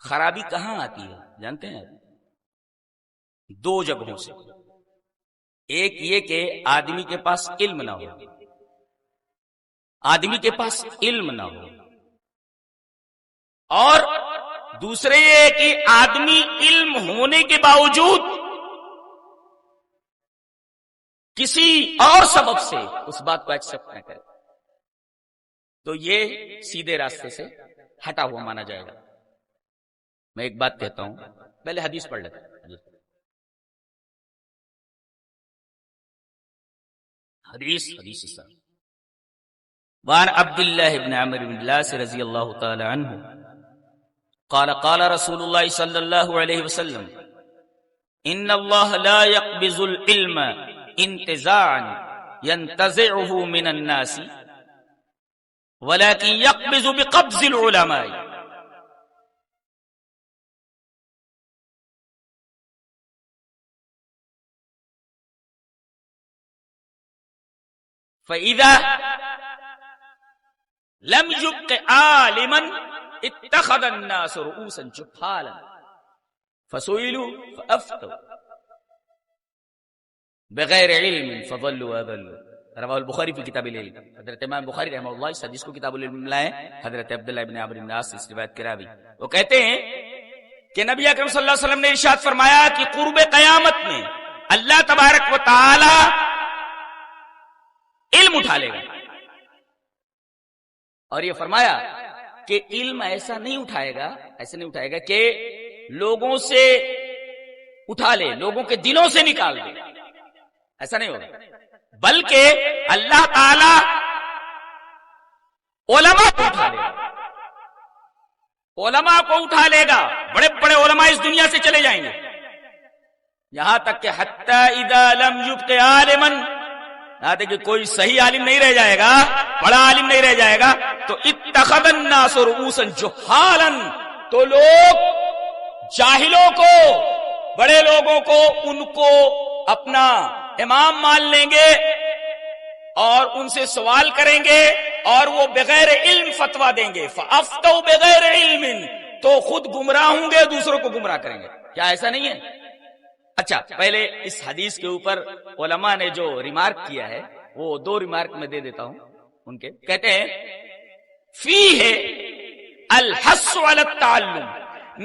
خرابی کہاں آتی ہے جانتے ہیں؟ دو جگہوں سے. ایک یہ کہ آدمی کے پاس علم نہ ہو، آدمی کے پاس علم نہ ہو، اور دوسرے یہ کہ آدمی علم ہونے کے باوجود کسی اور سبب سے اس بات کو ایکسپٹ نہ کرے، تو یہ سیدھے راستے سے ہٹا ہوا مانا جائے گا. میں ایک بات کہتا ہوں، پہلے حدیث پڑھ لیتے ہیں. حدیث وعن عبد الله بن عمرو بن العاص رضي الله تعالى عنه قال قال رسول الله صلى الله عليه وسلم ان الله لا يقبض العلم انتزاعا ينتزعه من الناس ولكن يقبض بقبض العلماء. فَإِذَا لَمْ يُبْقِ عَالِمًا اتَّخَذَ النَّاسُ رُؤُوسًا جُهَّالًا فَسُئِلُوا فَأَفْتَوْا بغیر علم فضلوا وَأَضَلُّوا. رواہ البخاری فی کتاب العلم. حضرت امام بخاری رحمہ اللہ اس حدیث کو کتاب العلم لائے. حضرت عبداللہ بن عمرو بن العاص اس روایت کے راوی وہ کہتے ہیں کہ نبی اکرم صلی اللہ علیہ وسلم نے ارشاد فرمایا کہ قرب قیامت میں اللہ تبارک و تعالی علم اٹھا لے گا، اور یہ فرمایا کہ علم ایسا نہیں اٹھائے گا کہ لوگوں سے اٹھا لے، لوگوں کے دلوں سے نکال دے، ایسا نہیں ہوگا، بلکہ اللہ تعالی علماء کو اٹھا لے گا، علماء کو اٹھا لے گا. بڑے بڑے علماء اس دنیا سے چلے جائیں گے، یہاں تک کہ حتی اذا لم یبق عالما، یہاں تک کہ کوئی صحیح عالم نہیں رہ جائے گا، بڑا عالم نہیں رہ جائے گا. تو اتخذ الناس رؤوسا جہالا، تو لوگ جاہلوں کو، بڑے لوگوں کو، ان کو اپنا امام مان لیں گے اور ان سے سوال کریں گے اور وہ بغیر علم فتویٰ دیں گے. فافتوا بغیر علم، تو خود گمراہ ہوں گے، دوسروں کو گمراہ کریں گے. کیا ایسا نہیں ہے؟ اچھا، پہلے اس حدیث کے اوپر علماء نے جو ریمارک کیا ہے وہ دو ریمارک میں دے دیتا ہوں ان کے. کہتے ہیں فیہ الحث علی التعلم،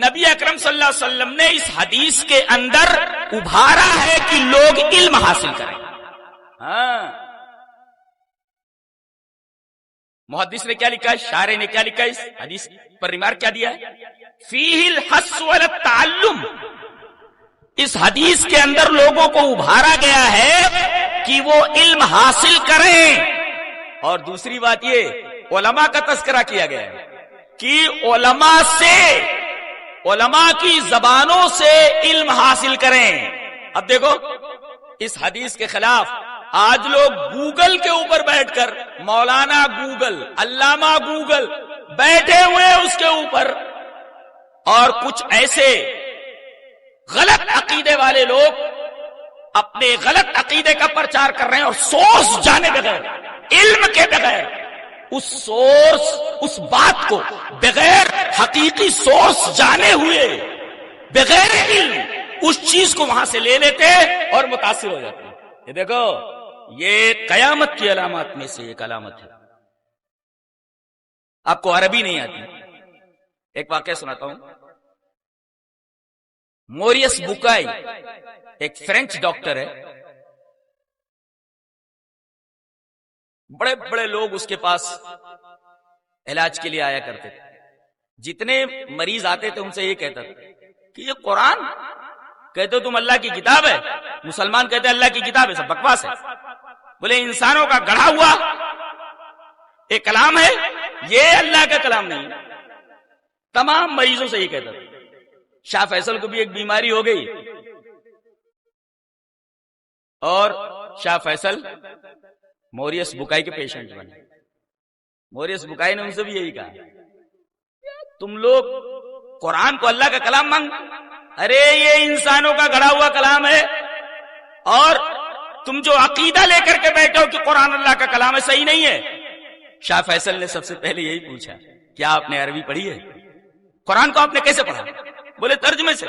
نبی اکرم صلی اللہ علیہ وسلم نے اس حدیث کے اندر ابھارا ہے کہ لوگ علم حاصل کریں. ہاں، محدث نے کیا لکھا ہے، شارح نے کیا لکھا ہے، اس حدیث پر ریمارک کیا دیا ہے، فیہ الحث علی التعلم. اس حدیث کے اندر لوگوں کو ابھارا گیا ہے کہ وہ علم حاصل کریں. اور دوسری بات یہ علماء کا تذکرہ کیا گیا ہے کہ علماء سے، علماء کی زبانوں سے علم حاصل کریں. اب دیکھو، اس حدیث کے خلاف آج لوگ گوگل کے اوپر بیٹھ کر، مولانا گوگل، علامہ گوگل بیٹھے ہوئے اس کے اوپر، اور کچھ ایسے غلط عقیدے والے لوگ اپنے غلط عقیدے کا پرچار کر رہے ہیں، اور سورس جانے بغیر، علم کے بغیر، اس سورس، اس بات کو بغیر حقیقی سورس جانے ہوئے، بغیر علم اس چیز کو وہاں سے لے لیتے اور متاثر ہو جاتے ہیں. یہ دیکھو، یہ قیامت کی علامات میں سے ایک علامت ہے. آپ کو عربی نہیں آتی، ایک واقعہ سناتا ہوں. موریس بکائی ایک فرینچ ڈاکٹر ہے، بڑے بڑے لوگ اس کے پاس علاج کے لیے آیا کرتے تھے. جتنے مریض آتے تھے ان سے یہ کہتا تھا کہ یہ قرآن کہتے تم اللہ کی کتاب ہے، مسلمان کہتے اللہ کی کتاب ہے، سب بکواس ہے. بولے انسانوں کا گڑھا ہوا ایک کلام ہے، یہ اللہ کا کلام نہیں. تمام مریضوں سے یہ کہتا تھا. شاہ فیصل کو بھی ایک بیماری ہو گئی اور شاہ فیصل موریس بکائی کے پیشنٹ بنے. موریس بکائی نے ان سے بھی یہی کہا، تم لوگ قرآن کو اللہ کا کلام مانگ، ارے یہ انسانوں کا گڑھا ہوا کلام ہے، اور تم جو عقیدہ لے کر کے بیٹھے ہو کہ قرآن اللہ کا کلام ہے، صحیح نہیں ہے. شاہ فیصل نے سب سے پہلے یہی پوچھا، کیا آپ نے عربی پڑھی ہے؟ قرآن کو آپ نے کیسے پڑھا؟ بولے ترجمے سے،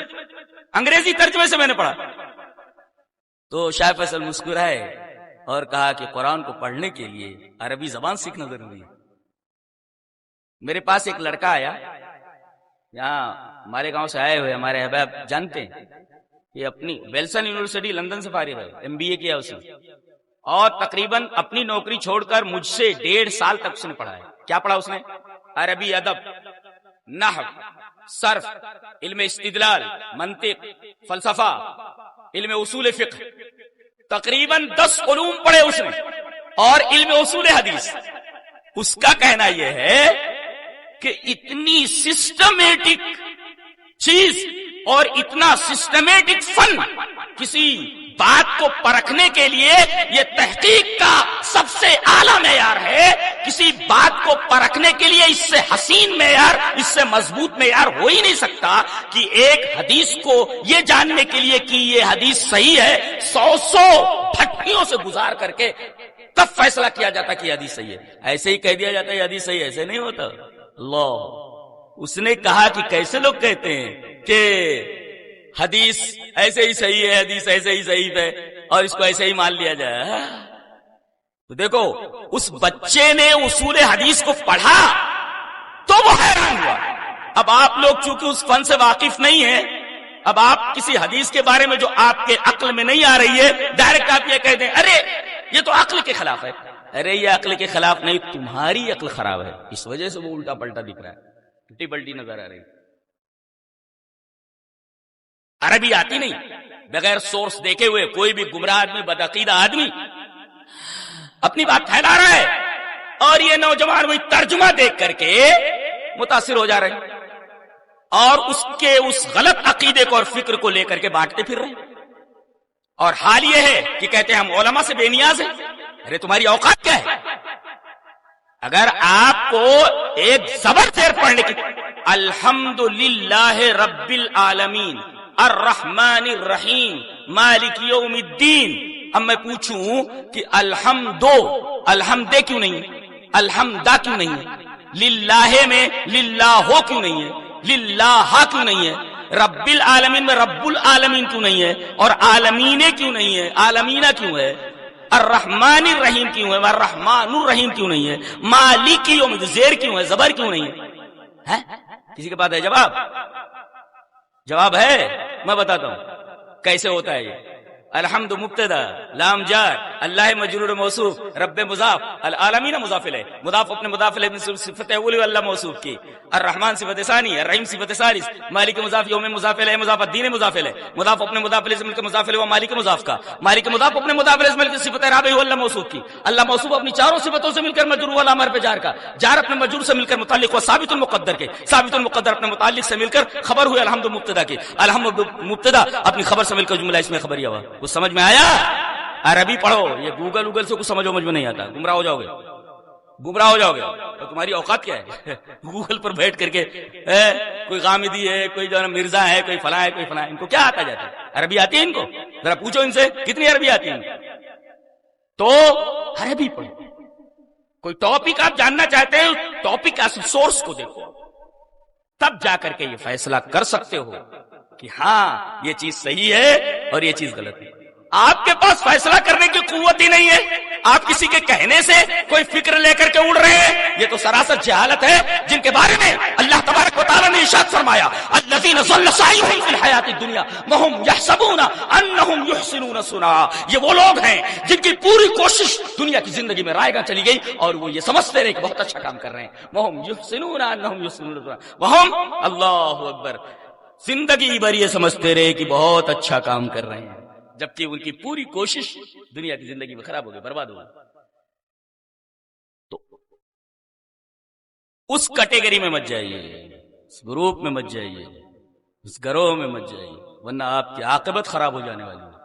انگریزی ترجمے سے میں نے پڑھا۔ تو شاہ فیصل مسکرائے اور کہا کہ قرآن کو پڑھنے کے لیے عربی زبان سیکھنا ضروری ہے۔ میرے پاس ایک لڑکا آیا، یہاں ہمارے گاؤں سے آئے ہوئے، ہمارے احباب جانتے ہیں کہ اپنی ویلسن یونیورسٹی لندن سے فارغ ہے، MBA کیا اس نے، اور تقریباً اپنی نوکری چھوڑ کر مجھ سے 1.5 سال تک اس نے پڑھا ہے۔ کیا پڑھا اس نے؟ عربی ادب، نحو، صرف، علم استدلال، منطق، فلسفہ، علم اصول فقہ، تقریباً 10 علوم پڑھے اس نے، اور علم اصول حدیث۔ اس کا کہنا یہ ہے کہ اتنی سسٹمیٹک چیز اور اتنا سسٹمیٹک فن کسی بات کو پرکھنے کے لیے یہ تحقیق کا سب سے اعلیٰ معیار ہے۔ کسی بات کو پرکھنے کے لیے اس سے حسین معیار، اس سے مضبوط معیار ہو ہی نہیں سکتا کہ ایک حدیث کو یہ جاننے کے لیے کہ یہ حدیث صحیح ہے 100 بھٹیوں سے گزار کر کے تب فیصلہ کیا جاتا کہ یہ حدیث صحیح ہے۔ ایسے ہی کہہ دیا جاتا ہے یہ حدیث صحیح ہے، ایسے نہیں ہوتا۔ اللہ، اس نے کہا کہ کیسے لوگ کہتے ہیں کہ حدیث ایسے ہی صحیح ہے، حدیث ایسے ہی صحیح ہے، اور اس کو ایسے ہی مان لیا جائے۔ تو دیکھو، اس بچے نے اصول حدیث کو پڑھا تو وہ حیران ہوا۔ اب آپ لوگ چونکہ اس فن سے واقف نہیں ہیں، اب آپ کسی حدیث کے بارے میں جو آپ کے عقل میں نہیں آ رہی ہے، ڈائریکٹ آپ یہ کہہ دیں ارے یہ تو عقل کے خلاف ہے۔ ارے یہ عقل کے خلاف نہیں، تمہاری عقل خراب ہے، اس وجہ سے وہ الٹا پلٹا دکھ رہا ہے، الٹی پلٹی نظر آ رہی ہے۔ عربی آتی نہیں، بغیر سورس دیکھے ہوئے کوئی بھی گمراہ آدمی، بدعقیدہ آدمی اپنی بات پھیلا رہا ہے، اور یہ نوجوان وہی ترجمہ دیکھ کر کے متاثر ہو جا رہے ہیں، اور اس کے اس غلط عقیدے کو اور فکر کو لے کر کے بانٹتے پھر رہے ہیں۔ اور حال یہ ہے کہ کہتے ہیں ہم علماء سے بے نیاز ہیں۔ ارے تمہاری اوقات کیا ہے؟ اگر آپ کو ایک زبر زیر پڑھنے کی، الحمدللہ رب العالمین الرحمن الرحیم مالک یوم الدین، اب میں پوچھوں کہ الحمد کیوں نہیں ہے؟ الحمدہ کیوں نہیں ہے؟ للہ میں للہ کیوں نہیں ہے؟ للہ کیوں نہیں ہے؟ رب العالمین میں رب العالمین کیوں نہیں ہے؟ اور عالمین کیوں نہیں ہے؟ عالمینہ کیوں ہے؟ الرحمن الرحیم کیوں ہے؟ الرحمن الرحیم کیوں نہیں ہے؟ مالک یوم الدین زیر کیوں ہے؟ زبر کیوں نہیں ہے؟ کسی کے پاس ہے جواب؟ جواب ہے، میں بتاتا ہوں کیسے ہوتا ہے یہ۔ الحمد مبتدا، لام جار، اللہ مجرور موصوف، رب مضاف، العالمین مضاف الیہ، مضاف اپنے مضاف الیہ میں صفت اولی اللہ موصوف کی، الرحمن صفت ثانی، الرحیم صفت ثالث، مالک مضاف، یوم مضاف الیہ، مضاف الدین مضاف الیہ، مضاف اپنے مضاف الیہ سے مل کر مضاف الیہ، مالک مضاف کا، مالک مضاف اپنے مضاف الیہ سے مل کر صفت رابع اللہ موصوف کی، اللہ موصوف اپنی چاروں صفتوں سے مل کر مجرور والا امر پہ جار کا، جار اپنے مجرور سے مل کر متعلق ہوا ثابت المقدر کے، ثابت المقدر اپنے متعلق سے مل کر خبر ہوئی الحمد مبتدا کی، الحمد مبتدا اپنی خبر سے مل کر جملہ اس میں خبریہ ہوا۔ کچھ سمجھ میں آیا؟ عربی پڑھو، یہ گوگل سے کچھ سمجھو مجھ میں نہیں آتا، گمراہ ہو جاؤ گے، گمراہ ہو جاؤ گے۔ اور تمہاری اوقات کیا ہے؟ گوگل پر بیٹھ کر کے کوئی غامدی ہے، کوئی جو ہے مرزا ہے، کوئی فلاں ہے، کوئی فلاں ہے، ان کو کیا آتا جاتا ہے؟ عربی آتی ہے ان کو؟ ذرا پوچھو ان سے کتنی عربی آتی ہے ان کو؟ تو عربی پڑھو۔ کوئی ٹاپک آپ جاننا چاہتے ہیں، ٹاپک کا سورس کو دیکھو، تب جا کر کے یہ فیصلہ کر سکتے ہو کہ ہاں یہ چیز صحیح ہے اور یہ چیز غلط ہے۔ آپ کے پاس فیصلہ کرنے کی قوت ہی نہیں ہے، آپ کسی کے کہنے سے کوئی فکر لے کر کے اڑ رہے ہیں، یہ تو سراسر جہالت ہے، جن کے بارے میں اللہ تبارک و تعالیٰ نے ارشاد فرمایا الذین ضل سعیہم فی الحیاۃ الدنیا وہم یحسبون انہم یحسنون صنعا، یہ وہ لوگ ہیں جن کی پوری کوشش دنیا کی زندگی میں رائے گاں چلی گئی اور وہ یہ سمجھتے رہے کہ بہت اچھا کام کر رہے ہیں، وہم یحسنون انہم یحسنون صنعا، وہم اللہ اکبر زندگی بھر یہ سمجھتے رہے کہ بہت اچھا کام کر رہے ہیں، جبکہ ان کی پوری کوشش دنیا کی زندگی میں خراب ہو گئی، برباد ہو گئی۔ تو اس کیٹیگری میں مت جائیے، اس گروپ میں مت جائیے، اس گروہ میں مت جائیے، ورنہ آپ کی عاقبت خراب ہو جانے والی ہے۔